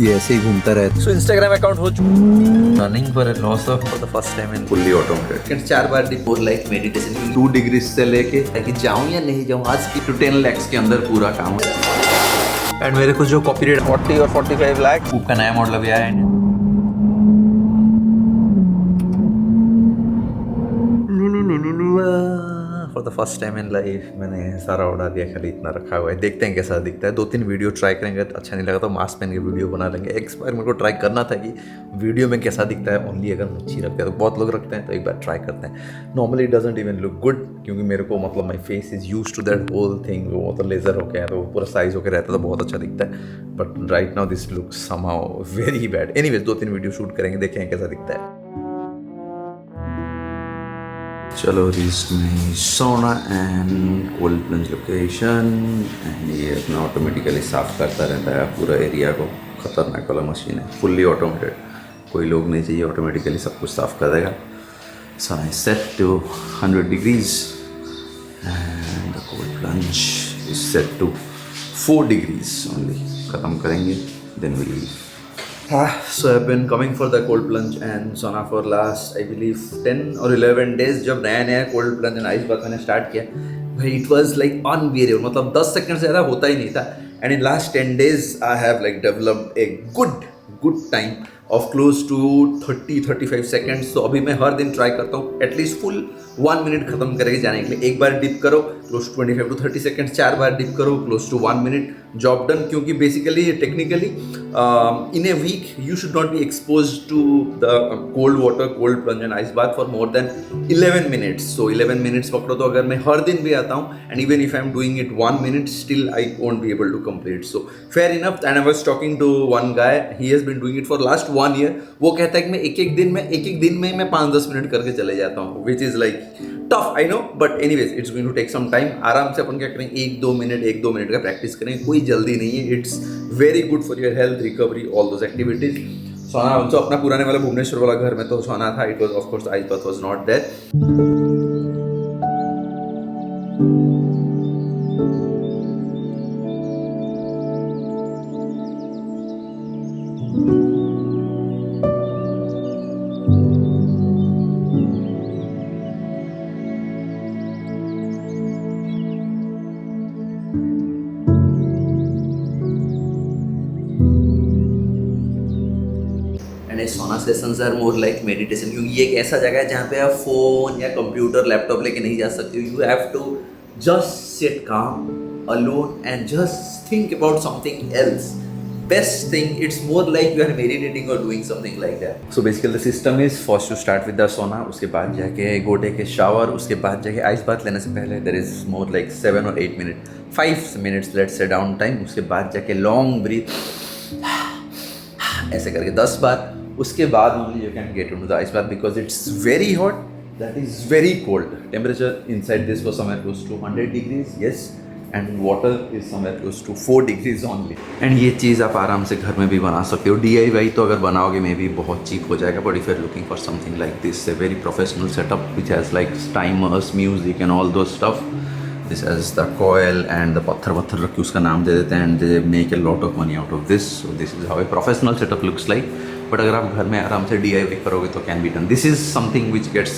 ये ऐसे ही घूमता रहता। सो इंस्टाग्राम अकाउंट हो चुका running for loss of for the first time in fully automated 4 बार डिप और लाइक मेडिटेशन 2 डिग्री से लेके ताकि जाऊं या नहीं जाऊं आज की to 10 lakhs के अंदर पूरा काम है। एंड मेरे कुछ जो कॉपीराइट 40 और 45 लाख का नया मॉडल अभी आया है for the first time in life मैंने सारा उड़ा दिया, खाली इतना रखा हुआ है। देखते हैं कैसा दिखता है। 2-3 वीडियो ट्राई करेंगे, अच्छा नहीं लगा तो मास्क पहन के वीडियो बना लेंगे। एक बार मेरे को ट्राई करना था कि वीडियो में कैसा दिखता है ओनली अगर मच्छी रखते हैं। तो बहुत लोग रखते हैं, तो एक बार ट्राई करते हैं। Normally it doesn't even look good क्योंकि मेरे को मतलब my face is used to that whole thing. वो तो लेजर हो गया है तो पूरा साइज होकर रहता है तो बहुत अच्छा दिखता है। But right now this look somehow very bad. Anyways 2-3 video shoot करेंगे, देखें कैसा दिखता है। चलो रीच में सोना and cold plunge location and ये अपना ऑटोमेटिकली साफ करता रहता है पूरा एरिया को। खतरनाक वाला मशीन है, फुल्ली ऑटोमेटेड, कोई लोग नहीं चाहिए, ऑटोमेटिकली सब कुछ साफ कर देगा। So I set to 100 degrees and the cold plunge is set to 4 degrees only. ख़त्म करेंगे then we leave. So I've been coming for the cold plunge and sauna for last I believe 10 or 11 days। जब नया cold plunge and ice bath मैंने start किया भाई it was like unbearable, मतलब 10 second से ज़्यादा होता ही नहीं था। And in last 10 days I have like developed a good time of close to 30-35 seconds। तो अभी मैं हर दिन ट्राई करता हूँ एटलीस्ट फुल 1 मिनट खत्म करके जाने के लिए। एक बार डिप करो क्लोज टू 25 to 30 seconds, 4 बार डिप करो close to 1 minute, job done. क्योंकि basically technically in a week you should not be expose to the cold water, cold plunge and ice bath for more than 11 minutes। So 11 minutes पकड़ो तो अगर मैं हर दिन भी आता हूँ and even if I am doing it 1 minute still I won't be able to complete. So fair enough. And I was talking to one guy, he has been doing it for last 1 year। वो कहता है कि मैं एक एक दिन में मैं 5-10 मिनट करके चले जाता हूँ, which is like tough I know, but anyways it's going to take some time. आराम से अपन क्या करेंगे 1-2 मिनट का प्रैक्टिस करेंगे, कोई जल्दी नहीं है। It's very good for your health, recovery, all those activities. सोना ऑल्सो अपना पुराने वाला भुवनेश्वर वाला घर में तो सोना था, it was of course ice bath was not there. Sauna sessions are more like meditation, क्योंकि ये एक ऐसा जगह है जहाँ पे आप फोन या कंप्यूटर लैपटॉप लेके नहीं जा सकते हो। You have to just sit calm alone and just think about something else. Best thing, it's more like you are meditating और doing something like that. So basically the system is first to start with the sauna, उसके बाद जाके go take a shower, उसके बाद जाके ice bath लेने से पहले there is more like 7 or 8 minutes, 5 minutes let's say down time. उसके बाद जाके लॉन्ग ब्रीथ ऐसे करके 10 बार। उसके बाद only you can get into the ice bath because it's very hot, that is very cold. Temperature inside this was somewhere close to 100 degrees, yes, and water is somewhere close to 4 degrees only. And ये चीज़ आप आराम से घर में भी बना सकते हो। DIY तो अगर बनाओगे मे भी बहुत चीप हो जाएगा, but if you are looking for something like this, a very professional setup which has like timers, music and all those stuff. This has the coil and the पत्थर रख के उसका नाम दे देते हैं, and they make a lot of money out of this. So this is how a professional setup looks like. But अगर आप घर में आराम से DIY करोगे तो can be done. This is something which gets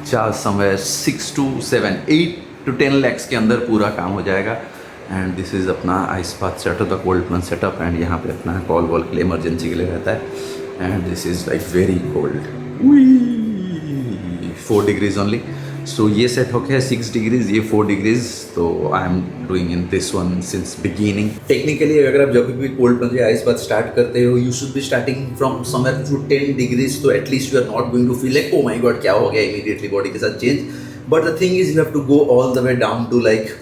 charge somewhere 6 to 7, 8 to 10 lakhs के अंदर पूरा काम हो जाएगा। एंड दिस इज़ अपना ice bath setup, the cold plunge setup, and यहाँ पे अपना कॉल वॉल के लिए इमरजेंसी के लिए रहता है। And this is like very cold, 4 degrees only. So ये सेट हो गया 6 degrees, ये 4 degrees। तो I am doing in this one since beginning. Technically अगर आप जब भी कोल्ड प्लंज या आइस बाथ स्टार्ट करते हो, you should be starting from somewhere to 10 degrees। तो at least you are not going to feel like oh my God क्या हो गया इमीडिएटली बॉडी के साथ change. But the thing is you have to go all the way down to like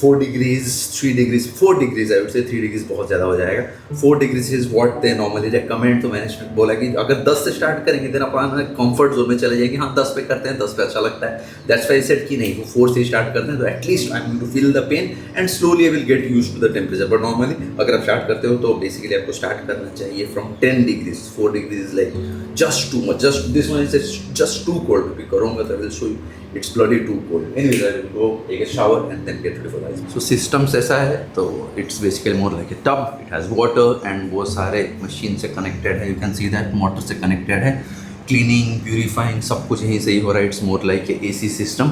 4 degrees, 3 degrees, 4 degrees I would से। 3 degrees बहुत ज़्यादा हो जाएगा। 4 degrees is what they normally recommend. तो मैंने बोला कि अगर 10 से स्टार्ट करेंगे देन अपन कंफर्ट जोन में चले जाएंगे। हाँ 10 पे करते हैं, 10 पे अच्छा लगता है, दैट्स वाई सेट कि नहीं वो 4 से स्टार्ट करते हैं तो at least I am going to feel the pain and slowly I will get used to the temperature. But normally अगर आप स्टार्ट करते हो तो बेसिकली आपको स्टार्ट करना चाहिए from 10 degrees। 4 degrees is like just too much, just this one is just too cold. भी करूँगा तो I will show you It's bloody too cold. Anyways, I will go take a shower and then get ready for ice. So systems ऐसा है तो it's basically more like a tub. It has water and वो सारे machine से connected है. You can see that motor से connected है. Cleaning, purifying सब कुछ यहीं से ही हो रहा है. It's more like a AC system.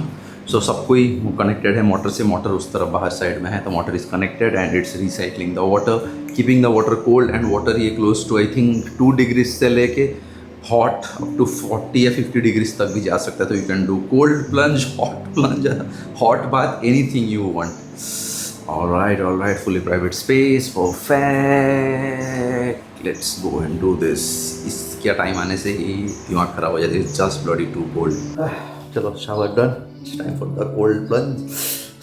So सब कोई वो कनेक्टेड है मोटर से. मोटर उस तरफ बाहर साइड में है तो motor is connected and it's recycling the water, keeping the water cold. And water ये close to I think 2 degrees से लेके हॉट अप टू 40 या 50 डिग्रीज तक भी जा सकता है. तो you can do cold plunge, hot bath, anything you want. Alright, fully private space, perfect. Let's go and do this. इसका टाइम आने से ही दिमाग खराब हो जाता है. Just bloody too cold. चलो shower done. It's time for the cold plunge.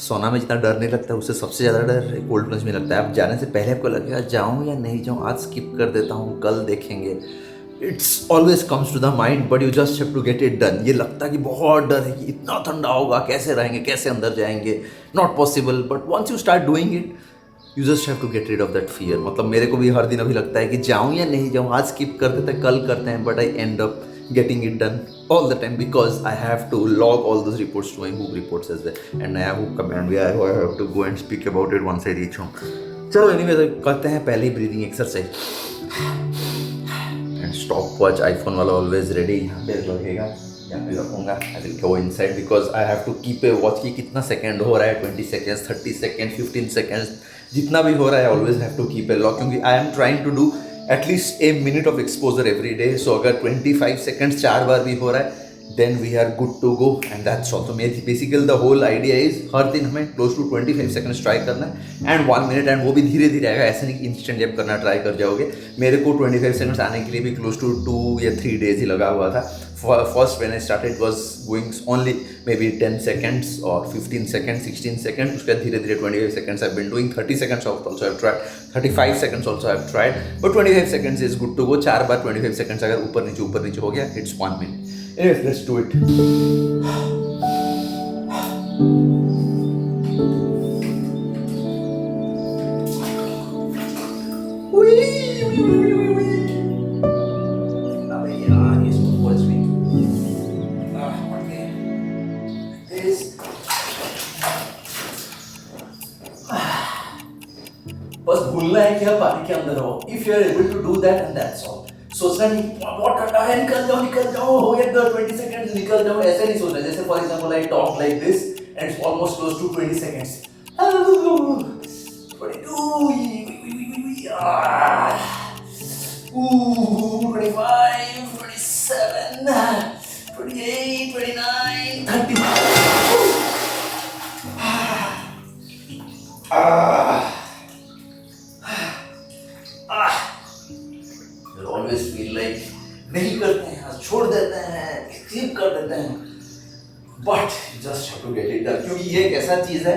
Sauna में जितना डर नहीं लगता उससे सबसे ज़्यादा डर कोल्ड प्लंज में लगता है. आप जाने से पहले आपको लगेगा जाऊँ या नहीं जाऊँ, आज स्किप कर देता हूँ, कल देखेंगे. It's always comes to the mind but you just have to get it done. ये लगता है कि बहुत डर है कि इतना ठंडा होगा, कैसे रहेंगे, कैसे अंदर जाएंगे, not possible. But once you start doing it you just have to get rid of that fear. मतलब मेरे को भी हर दिन अभी लगता है कि जाऊँ या नहीं जाऊँ, आज स्किप कर देते हैं, कल करते हैं. But I and up getting it done all the time because I have to log all those reports to my Hoop reports as well. And नया Hoop command भी आया हुआ है. I have to go and speak about it once I reach home. चलो anyways करते हैं पहले breathing exercise. And stopwatch iPhone वाला ऑलवेज रेडी यहाँ पे लगेगा, यहाँ पे रखूँगा. I will go inside because I have to keep a watch की कितना सेकेंड हो रहा है, 20 सेकेंड्स, 30 सेकेंड, 15 सेकेंड्स, जितना भी हो रहा है always have to keep a lock. क्योंकि I am trying to do at least a minute of exposure every day. So अगर 25 सेकेंड्स 4 बार भी हो रहा है then we are good to go. And that's also basically the whole idea is हर दिन हमें क्लोज टू 25 सेकेंड्स ट्राई करना है एंड 1 मिनट. एंड वो भी धीरे धीरे आएगा, ऐसे नहीं कि इंस्टेंट जब करना ट्राई कर जाओगे. मेरे को 25 सेकेंड्स आने के लिए भी क्लोज टू 2 या 3 डेज ही लगा हुआ था. First when I started was going only maybe 10 seconds or 15 seconds, 16 seconds. उसके धीरे धीरे 25 seconds I've been doing. 30 seconds also I've tried. 35 seconds also I've tried. But 25 seconds is good to go. 4 bar 25 seconds अगर ऊपर नीचे हो गया it's 1 minute. Anyways, let's do it. बस भूलना है कि आप पानी के अंदर हो. If you are able to do that and that's all. सोचना नहीं बहुत ठंडा है, निकल जाओ हो गया 20 सेकंड्स, निकल जाओ, ऐसे नहीं सोचना. जैसे for example I talk like this and it's almost close to 20 seconds. 25, 27, 28, 29, 30. Always feel like नहीं करते हैं, छोड़ देते हैं, स्किप कर देते हैं. But you just have to get it done. क्योंकि ये एक ऐसा चीज है,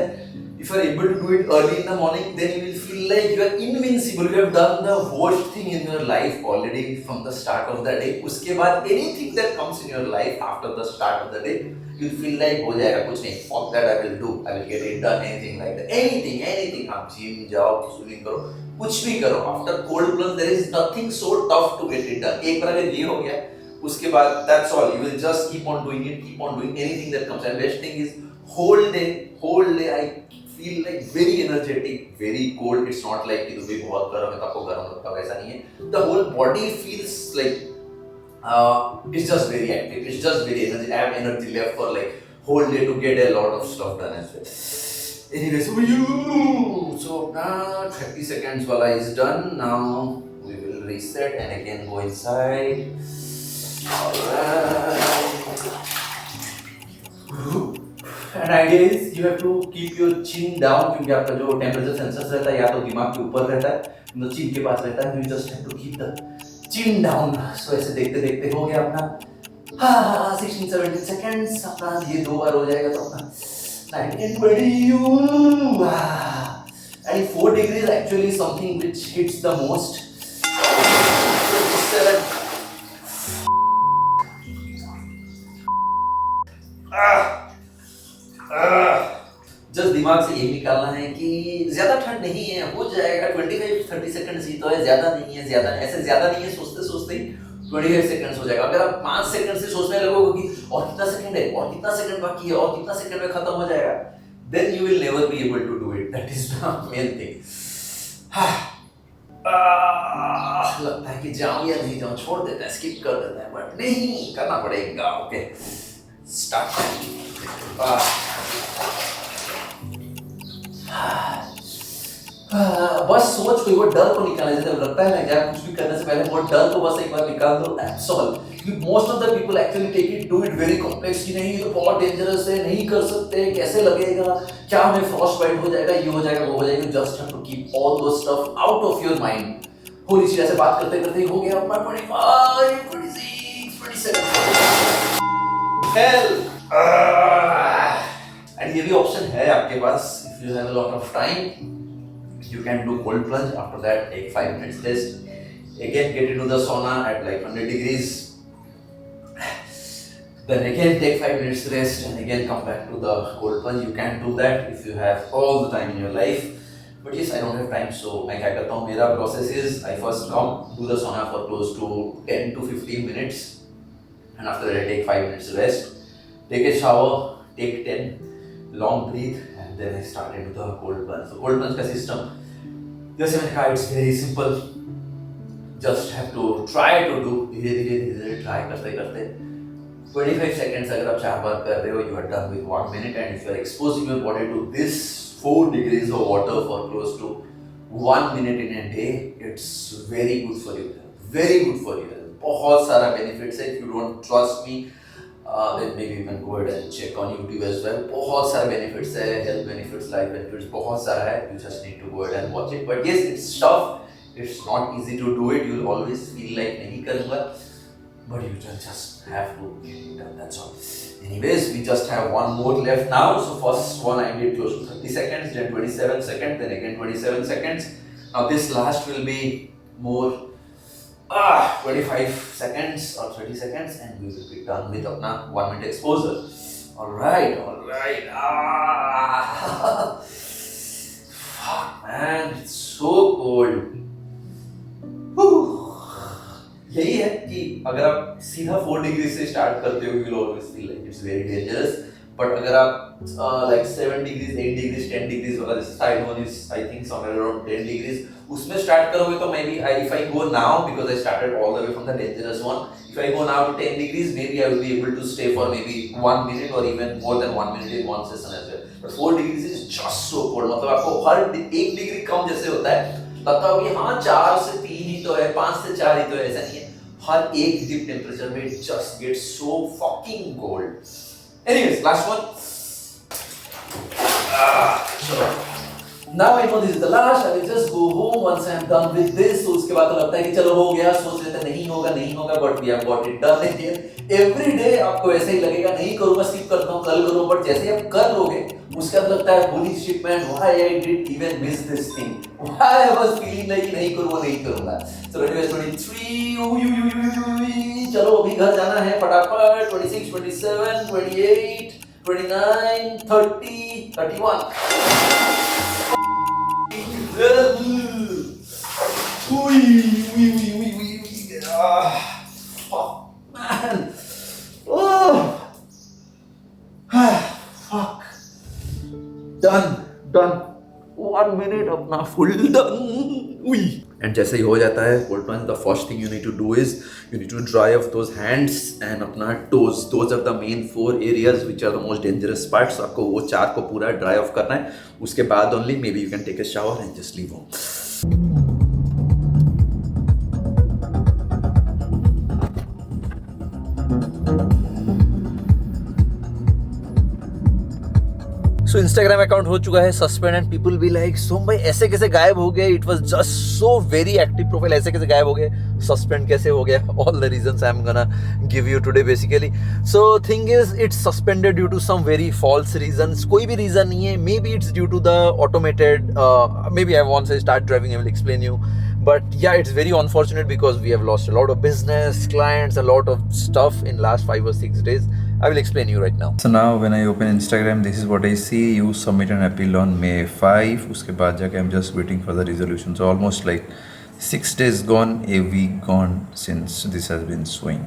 if you are able to do it early in the morning, then you will feel like you are invincible. You have done the worst thing in your life already from the start of the day. उसके बाद anything that comes in your life after the start of the day, you feel like हो जाएगा, कुछ नहीं, fuck that, I will do, I will get it done, anything like that, anything. आप gym जाओ, swimming करो, कुछ भी करो. After cold plunge there is nothing so tough to get it done. एक बार अगर ये हो गया उसके बाद that's all. You will just keep on doing it, keep on doing anything that comes. And best thing is whole day I feel like very energetic, very cold. It's not like कि तुम्हें बहुत गर्म है तो आपको गर्म लगता है, वैसा नहीं है. The whole body feels like it's just very active. It's just very energetic. I have energy left for like whole day to get a lot of stuff done as well. Anyway, so now 30 seconds wala is done. Now we will reset and again go inside. Alright. And idea is you have to keep your chin down क्योंकि आपका जो temperature sensor रहता है या तो दिमाग के ऊपर रहता है, तो chin के पास रहता है. You just have to keep the chin down. So ऐसे देखते देखते हो गया अपना 16-17 seconds. अपना ये 2 बार हो जाएगा तो अपना 19 and 20. And 4 degrees actually is something which hits the most. 27. Just दिमाग से ये निकालना है कि ज्यादा ठंड नहीं है, हो जाएगा. 25-30 सेकंड ही तो है, ज्यादा नहीं है. ज्यादा ऐसे ज्यादा नहीं है सोचते सोचते ही 25 सेकंड्स हो जाएगा। अगर आप 5 सेकंड से सोचने लगोगे कि और कितना सेकंड है, और कितना सेकंड बाकी है, और कितना सेकंड में खत्म हो जाएगा, then you will never be able to do it. That is the main thing. लगता है कि जाऊं या नहीं जाऊं, छोड़ देता है, स्किप कर देता है, बट नहीं, करना पड़ेगा। Okay, start. बस सोच कोई वो डर को निकालने से लगता है ना क्या, कुछ भी करने से पहले वो डर को बस एक बार निकाल दो, दैट्स ऑल। क्योंकि most of the people actually take it, do it very complex कि नहीं ये तो बहुत डेंजरस है, नहीं कर सकते, कैसे लगेगा, क्या हमें फ्रॉस्ट बाइट हो जाएगा, ये हो जाएगा, वो हो जाएगा। Just have to keep all those stuff out of your mind. होली चिड़ा से बात करते करते हो गया अपना 25, 26, 27 हेल्प। एंड ये भी ऑप्शन है आपके पास, if you have a lot of time, you can do cold plunge. After that, take 5 minutes rest. Again, get into the sauna at like 100 degrees. Then again, take 5 minutes rest, and again come back to the cold plunge. You can do that if you have all the time in your life. But yes, I don't have time, so मैं क्या करता हूँ, मेरा process is I first come do the sauna for close to 10 to 15 minutes, and after that I take 5 minutes rest, take a shower, take 10 long breathe, and then I start into the cold plunge. So cold plunge का system, जैसे मैंने कहा, it's very simple. Just have to try to do, धीरे धीरे try करते करते 25 seconds अगर आप 4 बार कर रहे हो, you are done with 1 minute. And if you are exposing your body to this 4 degrees of water for close to 1 minute in a day, it's very good for you. Very good for you. बहुत सारा benefits है. If you don't trust me, then maybe you can go ahead and check on YouTube as well. बहुत सारे benefits है, health benefits, life benefits, बहुत सारा है. You just need to go ahead and watch it. But yes, it's tough. It's not easy to do it. You'll always feel like नहीं करूँगा, but you just have to get it done. That's all. Anyways, we just have one more left now. So first one I did close to 30 seconds, then 27 seconds, then again 27 seconds. Now this last will be more 25 seconds or 30 seconds, and we will be done with अपना 1 minute exposure. Alright. Fuck man, it's so cold. यही है कि अगर आप सीधा 4 degree से start करते हो, you will always feel like it's very dangerous. But अगर आप like 7 degrees, 8 degrees, 10 degrees वाला, this side one is I think somewhere around 10 degrees, उसमें स्टार्ट करोगे तो maybe if I go now, because I started all the way from the dangerous one, if I go now to 10 degrees, maybe I will be able to stay for maybe 1 minute or even more than 1 minute in one session as well. But 4 degrees is just so cold. मतलब आपको हर 1 degree कम जैसे होता है, लगता है कि हाँ 4 से 3 ही तो है, 5 से 4 ही तो है, ऐसा नहीं है. हर एक डिप टेम्परेचर में it just gets so fucking cold. Anyways, last one. So now I know this is the last. I will just go home once I am done with this. So उसके बाद तो लगता है कि चलो हो गया, सोच लेते नहीं होगा, but we have got it done again. Every day आपको ऐसे ही लगेगा, नहीं करूँगा, स्किप करता हूँ, कल करूँ, but जैसे आप कर लोगे, उसके बाद लगता है holy shit man, why I did even miss this thing? Why I was feeling like नहीं करूँगा. So anyways 23, चलो अभी घर जाना है फटाफट. 26, 27, 28, 29, 30, 31. Fuck, man. Fuck. Done. 1 minute अपना full done. And जैसे ही हो जाता है cold plunge, the first thing you need to do is you need to dry off those hands and अपना toes. Those are the main 4 areas which are the most dangerous parts. आपको वो 4 को पूरा dry off करना है. उसके बाद only maybe you can take a shower and just leave home. So Instagram account हो चुका है suspend, and people be like सोम भाई ऐसे कैसे गायब हो गए, it was just so very active profile, ऐसे कैसे गायब हो गए, सस्पेंड कैसे हो गया. All the reasons I am gonna give you today basically. So thing is it's suspended due to some very false reasons. कोई भी रीजन नहीं है. Maybe it's due to the automated, may be I want to start driving, I will explain you. But yeah, it's very unfortunate because we have lost a lot of business, clients, a lot of stuff in last 5 or 6 days. I will explain you right now. So now when I open Instagram, this is what I see. You submit an appeal on May 5. उसके बाद जाके I'm just waiting for the resolution. So almost like 6 days gone, a week gone since this has been showing.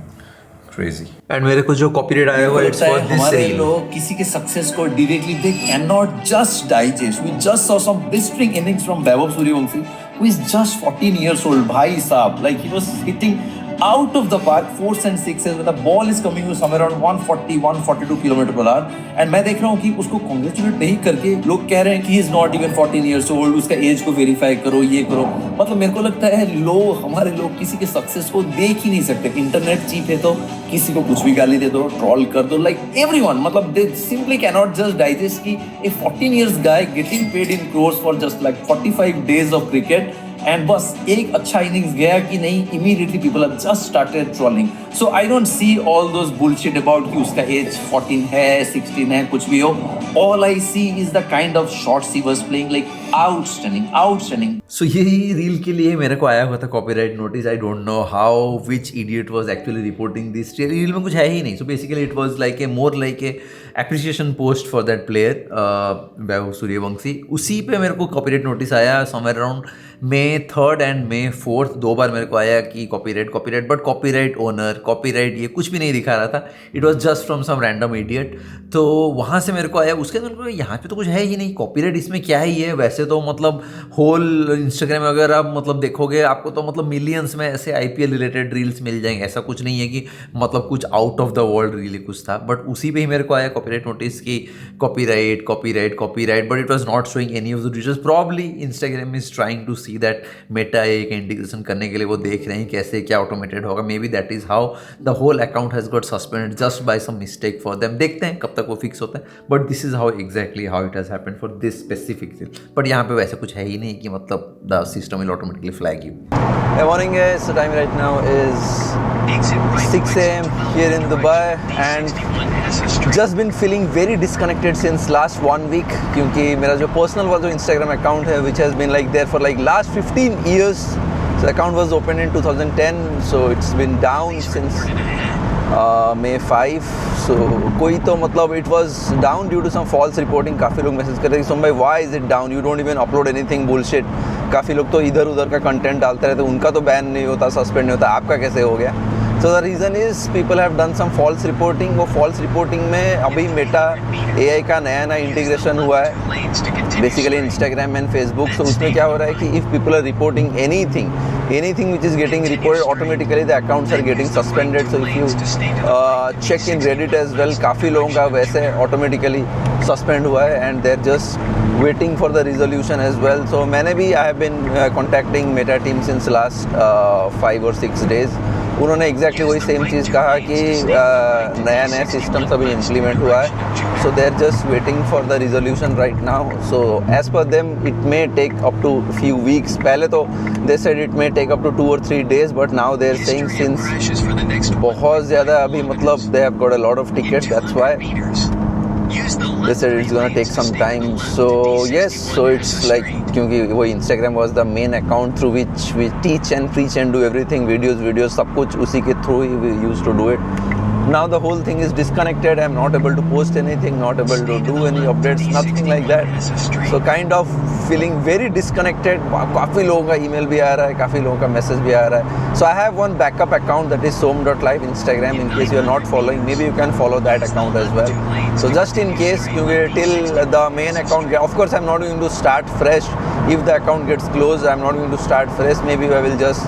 Crazy. And मेरे को जो copyright आया हुआ it's for this हमारे reel लोग किसी के सक्सेस को directly they can not just digest we just saw some blistering innings from Vaibhav Suryavanshi who is just 14 years old भाई साहब like he was hitting out of the park 4s and 6s when the ball is coming to somewhere around 140-142 km per hour and मैं देख रहा हूँ कि उसको congratulate नहीं करके लोग कह रहे हैं कि he is not even 14 years old उसका एज को वेरीफाई करो ये करो मतलब मेरे को लगता है लोग हमारे लोग किसी के सक्सेस को देख ही नहीं सकते इंटरनेट चीप है तो किसी को कुछ भी गाली दे दो ट्रोल कर दो लाइक एवरीवन मतलब दे सिंपली कैनॉट जस्ट डाइजेस्ट कि ए 14 years guy getting paid in crores for just like 45 days of cricket and बस एक अच्छा इनिंग्स गया कि नहीं immediately people have just started trolling so I don't see all those bullshit about कि उसका as 14 है 16 है कुछ भी हो all I see is the kind of shots he was playing like outstanding so यही रील के लिए मेरे को आया हुआ था copyright notice I don't know how which idiot was actually reporting this reel में कुछ है ही नहीं so basically it was like a more like a appreciation post for that player Vaibhav Suryavanshi उसी पे मेरे को कॉपीराइट नोटिस आया somewhere around May 3rd and May 4th 2 बार मेरे को आया कि copyright but copyright owner copyright ये कुछ भी नहीं दिखा रहा था it was just from some random idiot तो वहाँ से मेरे को आया उसके अंदर यहाँ पे तो कुछ है ही नहीं कॉपीराइट इसमें क्या ही है वैसे तो मतलब होल इंस्टाग्राम अगर आप मतलब देखोगे आपको तो मतलब मिलियंस में ऐसे IPL रिलेटेड रील्स मिल जाएंगे ऐसा कुछ नहीं है कि मतलब कुछ out of the world reel कुछ था बट उसी पे ही मेरे को आया कॉपीराइट नोटिस की copyright but it was not showing any of the details probably Instagram is trying to see that Meta एक इंटीग्रेशन करने के लिए वो देख रहे हैं कैसे क्या ऑटोमेटेड होगा maybe that is how the whole account has got suspended just by some mistake for them देखते हैं कब तक वो फिक्स होता है but this is how exactly how it has happened for this specific reel but यहाँ पे वैसे कुछ है ही नहीं कि मतलब the system will automatically flag you Hey, morning guys. So time right now is 6 a.m. here in Dubai and just been feeling very disconnected since last 1 week क्योंकि मेरा जो personal वाला जो Instagram account है which has been like there for like last 15 years. So the account was opened in 2010 so it's been down since May 5 so कोई तो मतलब it was down due to some false reporting काफ़ी लोग message कर रहे थे सोम भाई why is it down you don't even upload anything bullshit काफ़ी लोग तो इधर उधर का कंटेंट डालते रहते उनका तो बैन नहीं होता सस्पेंड नहीं होता आपका कैसे हो गया so the reason is people have done some false reporting वो फॉल्स रिपोर्टिंग में अभी मेटा AI का नया इंटीग्रेशन हुआ है basically Instagram and Facebook so उसमें क्या हो रहा है कि if people are reporting anything which is getting reported automatically the accounts are getting suspended so if you check in Reddit as well काफ़ी लोगों का वैसे automatically suspend हुआ है and they're just waiting for the resolution as well so मैंने भी I have been contacting Meta team since last 5 or 6 days उन्होंने exactly वही सेम चीज़ कहा कि नया सिस्टम सभी इम्प्लीमेंट हुआ है so they are just waiting for the resolution right now so as per them it may take up to few weeks पहले तो they said it may take up to 2 or 3 days but now they are saying since बहुत ज़्यादा अभी मतलब they have got a lot of tickets that's why they said it's gonna take some time so yes so it's like क्योंकि वो Instagram was the main account through which we teach and preach and do everything videos सब कुछ उसी के through he we used to do it now the whole thing is disconnected I'm not able to post anything not able to do any updates nothing like that so kind of feeling very disconnected काफ़ी लोगों का email भी आ रहा है काफ़ी लोगों का message भी आ रहा है so I have one backup account that is som.live Instagram in case you are not following maybe you can follow that account as well so just in case क्योंकि till the main account of course I'm not going to start fresh if the account gets closed I'm not going to start fresh maybe I will just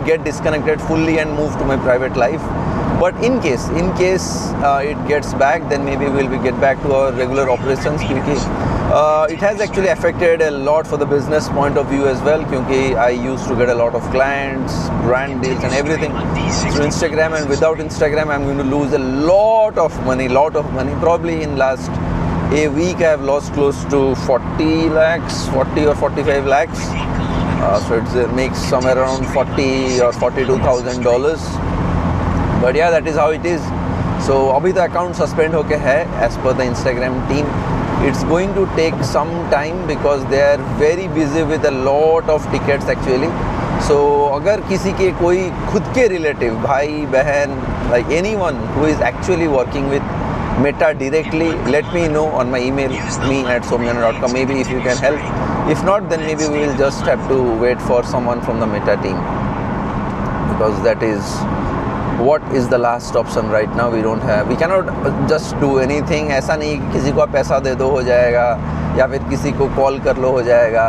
get disconnected fully and move to my private life but in case it gets back then maybe we'll get back to our regular operations because it has actually affected a lot for the business point of view as well because I used to get a lot of clients brand deals and everything through Instagram and without Instagram I'm going to lose a lot of money probably in last a week I have lost close to 40 or 45 lakhs so it makes somewhere around $40,000 or $42,000 but yeah that is how it is so abhi the account suspend hoke hai as per the Instagram team it's going to take some time because they are very busy with a lot of tickets actually so agar kisi ke koi khud ke relative bhai behan like anyone who is actually working with Meta directly let me know on my email me@somyana.com maybe if you can help If not, then maybe we will just have to wait for someone from the Meta team, because that is what is the last option right now. We cannot just do anything. ऐसा नहीं कि किसी को आप पैसा दे दो हो जाएगा, या फिर किसी को कॉल कर लो हो जाएगा,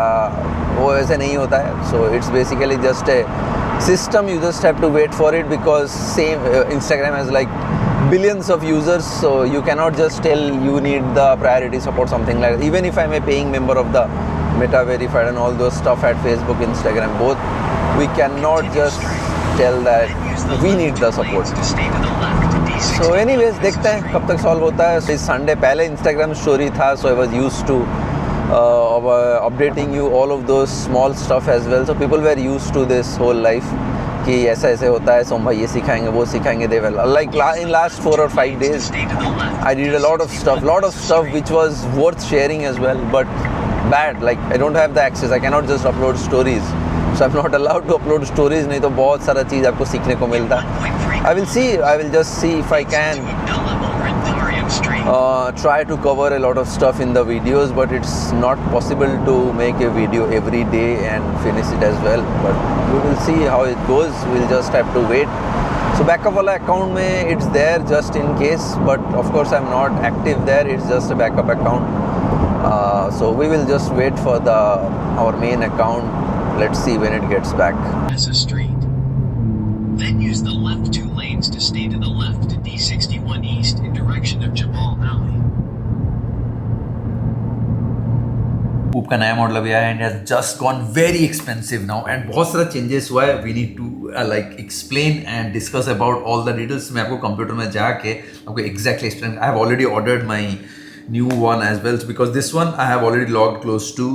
वो ऐसे नहीं होता है. So it's basically just a system. You just have to wait for it, because same Instagram has like billions of users, so you cannot just tell you need the priority support, something like that. Even if I'm a paying member of the Meta Verified and all those stuff at Facebook, Instagram, both, we cannot just tell that we need the support. So anyways, देखते हैं कब तक solve होता है. इस Sunday पहले Instagram story था, so I was used to updating you all of those small stuff as well. So people were used to this whole life कि ऐसा ऐसे होता है, सोम भाई ये सिखाएंगे वो सिखाएंगे. They were like in last 4 or 5 days I did a lot of stuff which was worth sharing as well, but bad, like I don't have the access. I cannot just upload stories, so I'm not allowed to upload stories. नहीं तो बहुत सारा चीज़ आपको सीखने को मिलता. I will just see if I can try to cover a lot of stuff in the videos, but it's not possible to make a video every day and finish it as well. But we will see how it goes. We'll just have to wait. So backup wala account mein it's there just in case, but of course I'm not active there. It's just a backup account. So we will just wait for our main account. Let's see when it gets back. As a street. Then use the left 2 lanes to stay to the left to D61 East in direction of Jabal Valley. Hoop का नया model अभी आया and has just gone very expensive now, and बहुत सारा changes हुआ है. We need to like explain and discuss about all the details. मैं आपको कंप्यूटर में जाके आपको exactly explain. I have already ordered my new one as well, because this one I have already logged close to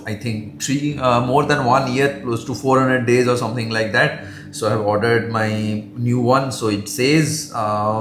I think more than 1 year, close to 400 days or something like that. So I have ordered my new one. So it says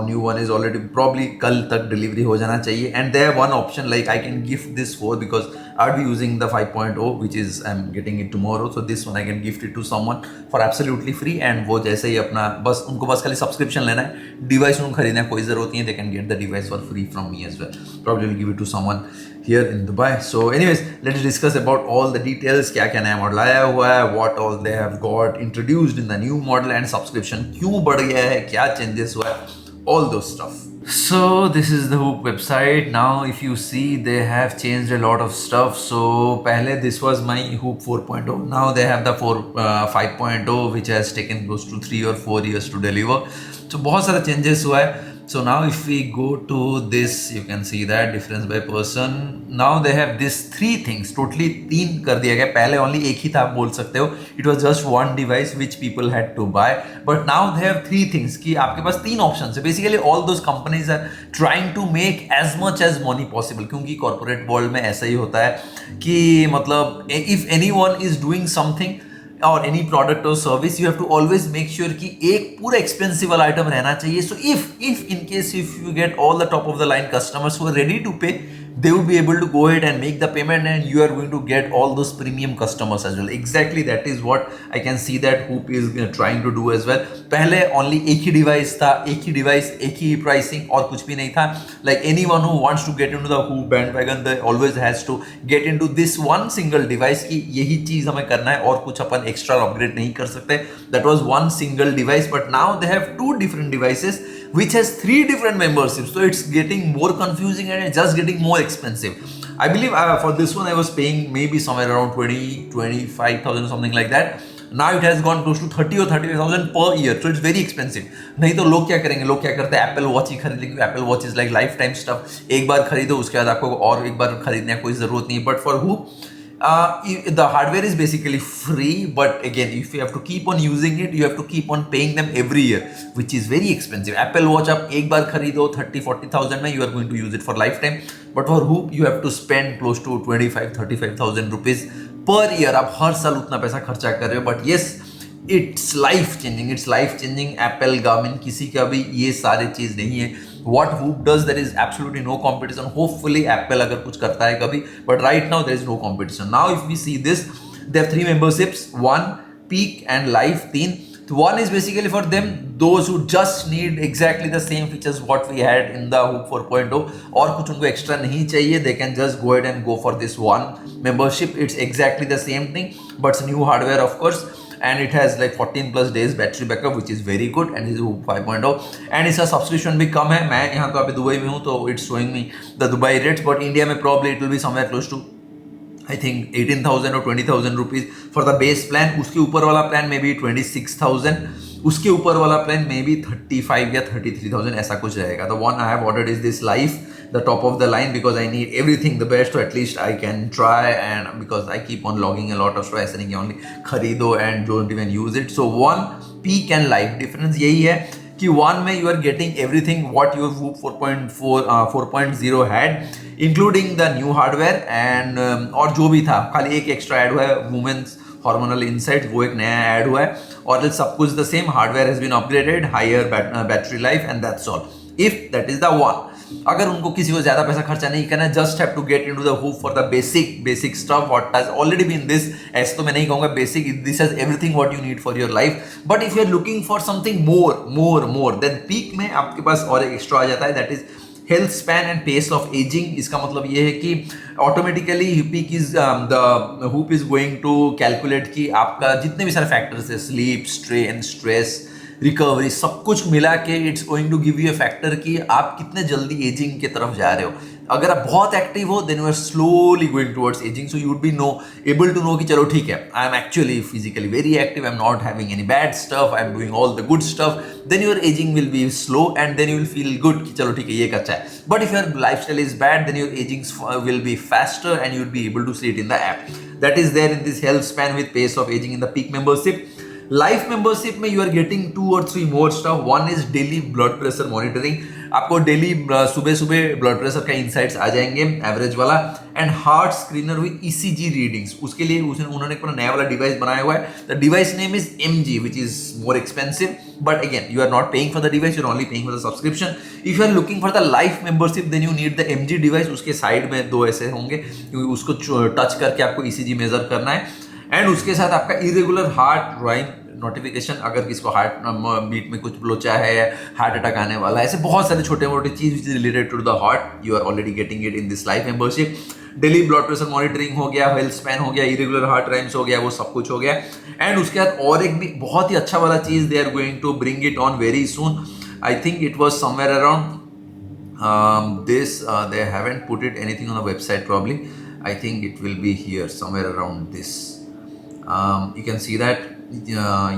new one is already probably कल तक delivery हो जाना चाहिए. And they have one option like I can gift this for, because I'll be using the 5.0 which is I'm getting it tomorrow. So this one I can gift it to someone for absolutely free. And वो जैसे ही अपना उनको बस खाली subscription लेना है, device उनको खरीदने कोई ज़रूरत नहीं है. They can get the device for free from me as well. Probably will give it to someone here in Dubai. So anyways, let's discuss about all the details. क्या क्या नया मॉडल आया हुआ है, what all they have got introduced in the new model, and subscription क्यों बढ़ गया है, क्या changes हुआ है, all those stuff. So this is the Hoop website. Now if you see, they have changed a lot of stuff. So पहले this was my Hoop 4.0. Now they have the 5.0 which has taken close to 3 or 4 years to deliver. So बहुत सारा changes हुआ है. So now if we go to this, you can see that difference by person. Now they have this 3 things, totally 3 कर दिया गया. पहले only एक ही था, आप बोल सकते हो. It was just one device which people had to buy. But now they have 3 things कि आपके पास 3 options है. Basically all those companies are trying to make as much as money possible, क्योंकि corporate world में ऐसा ही होता है कि मतलब if anyone is doing something or any product or service, you have to always make sure कि एक पूरा expensive वाला item रहना चाहिए. So if in case if you get all the top of the line customers who are ready to pay, they will be able to go ahead and make the payment, and you are going to get all those premium customers as well. Exactly that is what I can see that Hoop is trying to do as well. पहले only एक ही device था, एक ही pricing और कुछ भी नहीं था. Like anyone who wants to get into the Hoop bandwagon, they always has to get into this one single device कि यही चीज़ हमें करना है और कुछ अपन extra upgrade नहीं कर सकते. That was one single device, but now they have 2 different devices which has 3 different memberships. So it's getting more confusing and it's just getting more expensive. I believe for this one I was paying maybe somewhere around 25,000 something like that. Now it has gone close to 30 or 35,000 per year. So it's very expensive. नहीं तो लोग क्या करेंगे, लोग क्या करते हैं, Apple Watch ही खरीद लेंगे. Apple Watch is like lifetime stuff. एक बार खरीदो उसके बाद आपको और एक बार खरीदने की कोई ज़रूरत नहीं. But for Hoop, the hardware is basically free, but again if you have to keep on using it, you have to keep on paying them every year, which is very expensive. Apple Watch आप एक बार खरीदो 30-40,000 में, you are going to use it for lifetime. But for Hoop you have to spend close to 25,000-35,000 rupees per year. आप हर साल उतना पैसा खर्चा कर रहे हो. But yes, it's life changing. Apple, Garmin, किसी का भी ये सारे चीज़ नहीं है. What Hoop does, there is absolutely no competition. Hopefully Apple अगर कुछ करता है कभी, but right now there is no competition. Now if we see this, they have 3 memberships, 1 Peak and Life 3. So one is basically for them, those who just need exactly the same features what we had in the Hoop 4.0 और कुछ उनको extra नहीं चाहिए, they can just go ahead and go for this one membership. It's exactly the same thing but it's new hardware of course, and it has like 14 plus days battery backup which is very good, and this is Hoop 5.0 and इसका subscription भी कम है. मैं यहाँ तो अभी Dubai में हूँ तो it's showing me the Dubai rates, but India में probably it will be somewhere close to I think 18,000 or 20,000 rupees for the base plan. उसके ऊपर वाला plan may be 26,000, उसके ऊपर वाला plan may be 35 या 33,000 ऐसा कुछ रहेगा. The one I have ordered is this Life, the top of the line, because I need everything the best, so at least I can try, and because I keep on logging a lot of stuff, ऐसा नहीं कि only खरीदो and don't even use it. So one Peak and Life difference यही है कि one में you are getting everything what your Hoop 4.0 had, including the new hardware and और जो भी था, खाली एक एक्स्ट्रा ऐड हुआ है वुमेन्स हार्मोनल इनसाइट, वो एक नया ऐड हुआ है, और सब कुछ the same. Hardware has been upgraded, higher battery life and that's all. If that is the one. अगर उनको किसी को ज्यादा पैसा खर्चा नहीं करना, just have to get into the Hoop for the basic stuff what has already been this. ऐसे तो मैं नहीं कहूंगा basic, this has everything what you need for your life. But if you are looking for something more then peak में आपके पास और एक एक्स्ट्रा आ जाता है, that is health span and pace of aging. इसका मतलब ये है कि automatically peak is the Hoop is going to calculate कि आपका जितने भी सारे फैक्टर्स है, स्लीप, स्ट्रेन, स्ट्रेस, रिकवरी, सब कुछ मिला के it's going to give you a factor कि आप कितने जल्दी एजिंग की तरफ जा रहे हो. अगर आप बहुत एक्टिव हो then you are slowly going towards aging, so you would be able to know कि चलो ठीक है, I am actually physically very active, I am not having any bad stuff, I am doing all the good stuff. Then your ageing will be slow and then you will feel good कि चलो ठीक है ये अच्छा है. But if your lifestyle is bad then your ageing will be faster and you will be able to see it in the app. That is there in this health span with pace of ageing in the peak membership. Life membership में you are getting 2 or 3 more stuff. One is daily blood pressure monitoring. आपको daily सुबह blood pressure का insights आ जाएंगे, average वाला, and heart screener with ECG readings. उसके लिए उन्होंने एक नया वाला डिवाइस बनाया हुआ है. The device name is MG which is more expensive, but again you are not paying for the device, you are only paying for the subscription. If you are looking for the life membership then you need the MG device. उसके side में 2 ऐसे होंगे क्योंकि उसको touch करके आपको ECG major करना है, एंड उसके साथ आपका इरेगुलर हार्ट ड्राइंग नोटिफिकेशन, अगर किसी को हार्ट बीट में कुछ लोचा है, हार्ट अटैक आने वाला है, ऐसे बहुत सारे छोटे मोटे चीज which is related to the heart, you are already getting it in this life membership. Daily blood pressure monitoring हो गया, हेल्थ स्पैन हो गया, इरेगुलर हार्ट राइम्स हो गया, वो सब कुछ हो गया. एंड उसके बाद और एक भी बहुत ही अच्छा वाला चीज they are going to bring it on very soon. I think it was somewhere around this. They haven't put it anything on the website probably. I think it will be here somewhere around this. You can see that.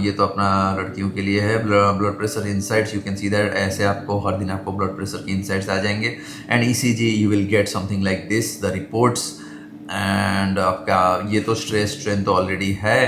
ये तो अपना लड़कियों के लिए है, blood pressure insights. You can see that. ऐसे आपको हर दिन आपको ब्लड प्रेशर की इनसाइट्स आ जाएंगे, and ECG you will get something like this, the reports. And आपका ये तो स्ट्रेस स्ट्रेन तो ऑलरेडी है,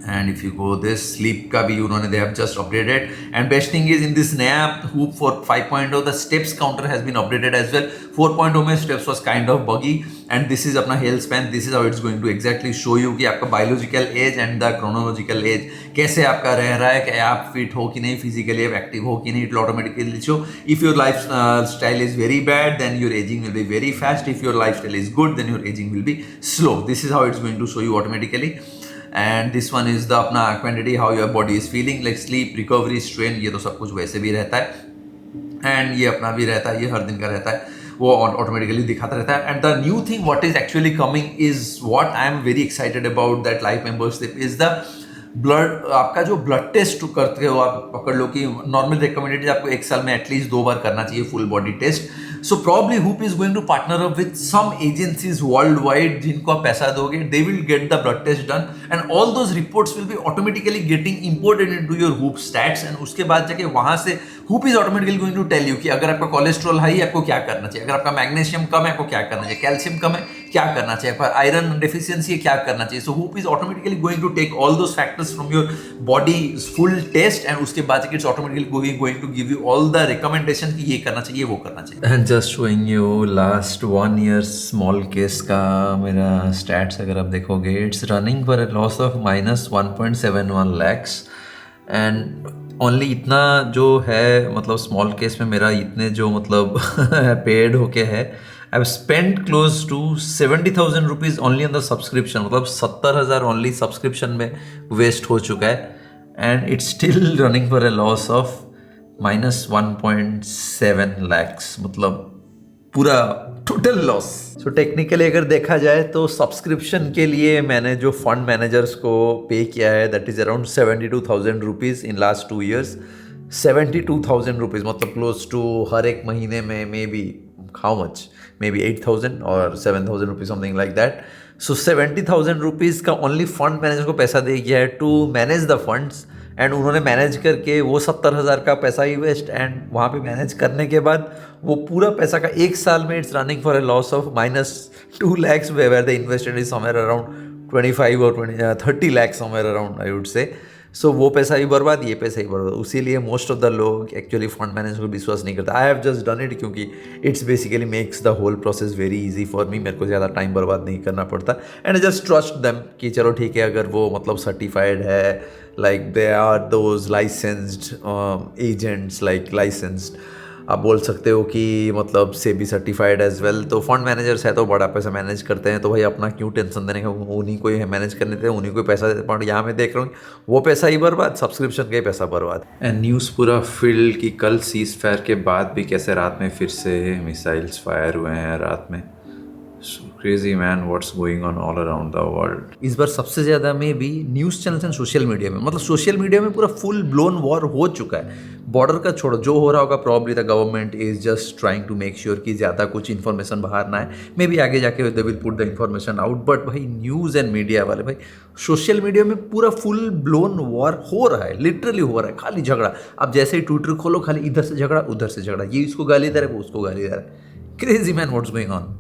and if you go this sleep का भी उन्होंने they have just updated. And best thing is in this नया Hoop 5.0 the steps counter has been updated as well. 4.0 में steps was kind of buggy, and this is अपना health span. This is how it's going to exactly show you कि आपका biological age and the chronological age कैसे आपका रह रहा है, कि आप फिट हो कि नहीं, फिजिकली आप एक्टिव हो कि नहीं. It automatically show. If your lifestyle is very bad then your ageing will be very fast. If your lifestyle is good then your ageing will be slow. This is how it's going to show you automatically. And this one is the अपना quantity how your body is feeling, like sleep, recovery, strain, ये तो सब कुछ वैसे भी रहता है, and ये अपना भी रहता है, ये हर दिन का रहता है, वो ऑटोमेटिकली दिखाता रहता है. And the new thing what is actually coming is what I am very excited about that life membership is the blood. आपका जो ब्लड टेस्ट करते हो, आप पकड़ लो कि नॉर्मल रिकमेंडेड आपको 1 साल में एटलीस्ट 2 बार करना चाहिए full body test. So probably Hoop is going to partner up with some agencies worldwide जिनको आप पैसा दोगे, they will get the blood test done and all those reports will be automatically getting imported into your Hoop stats, and उसके बाद जाके वहाँ से Hoop is automatically going to tell you कि अगर आपका कोलेस्ट्रॉल हाई है आपको क्या करना चाहिए, अगर आपका मैग्नीशियम कम है आपको क्या करना चाहिए, कैल्शियम कम है क्या करना चाहिए, आपका आयरन डेफिशिएंसी है क्या करना चाहिए. So Hoop is automatically going to take all those factors from your body's full test, and उसके बाद जाके it's automatically going to give you all the recommendation कि ये करना चाहिए वो करना चाहिए. Just showing you last 1 year small case का मेरा स्टैट्स अगर आप देखोगे, it's running for a loss of -1.71 lakhs. And only इतना जो है, मतलब स्मॉल केस में मेरा इतने जो मतलब पेड होके है, I have spend close to 70,000 rupees only on the subscription. मतलब 70,000 ओनली सब्सक्रिप्शन में वेस्ट हो चुका है. and it's still running for a loss of -1.7 lakhs, मतलब पूरा टोटल लॉस। सो टेक्निकली अगर देखा जाए तो सब्सक्रिप्शन के लिए मैंने जो फंड मैनेजर्स को पे किया है that is around 72,000 rupees in last 2 years। 72,000 rupees मतलब क्लोज टू हर एक महीने में may be how much, may be 8,000 और 7,000 rupees something like that. So 70,000 rupees का ओनली फंड मैनेजर को पैसा दे गया है to manage the funds, and उन्होंने मैनेज करके वो 70,000 का पैसा ही वेस्ट, एंड वहाँ पे मैनेज करने के बाद वो पूरा पैसा का 1 साल में it's running for a loss of -2 lakhs where the invested is somewhere around 25 और 30 lakhs somewhere around I would say. So वो पैसा ही बर्बाद, ये पैसा ही बर्बाद। उसीलिए मोस्ट ऑफ द लोग एक्चुअली फंड मैनेजर को विश्वास नहीं करता। I have just done it क्योंकि it's basically makes the whole process very easy for me, मेरे को ज़्यादा टाइम बर्बाद नहीं करना पड़ता, एंड जस्ट ट्रस्ट देम कि चलो ठीक है, अगर वो मतलब सर्टिफाइड है, like they are those licensed agents, like licensed, आप बोल सकते हो कि मतलब से भी सर्टिफाइड एज वेल, तो फंड मैनेजर्स है तो बड़ा पैसा मैनेज करते हैं, तो भाई अपना क्यों टेंशन देने का, उन्हीं को ही मैनेज करने थे, उन्हीं को पैसा देते। पर यहाँ मैं देख रहा हूँ वो पैसा ही बर्बाद, सब्सक्रिप्शन का ही पैसा बर्बाद। एंड न्यूज़ पूरा फील्ड कि कल सीज फायर के बाद भी कैसे रात में फिर से मिसाइल्स फायर हुए हैं रात में। So crazy man, what's going on all around the world? इस बार सबसे ज़्यादा में भी news channels and social media में, मतलब सोशल मीडिया में पूरा फुल ब्लोन वॉर हो चुका है। बॉर्डर का छोड़ो, जो हो रहा होगा probably the government is just trying to make sure कि ज़्यादा कुछ इन्फॉर्मेशन बाहर ना आए, मे बी आगे जाके they will put the information out, but भाई न्यूज़ एंड मीडिया वाले भाई सोशल मीडिया में पूरा फुल ब्लोन वॉर हो रहा है, लिटरली हो रहा है, खाली झगड़ा। अब जैसे ही ट्विटर खोलो खाली इधर से झगड़ा उधर से झगड़ा, ये इसको गाली दे रहा है, वो उसको गाली दे रहा है। Crazy man, what's going on.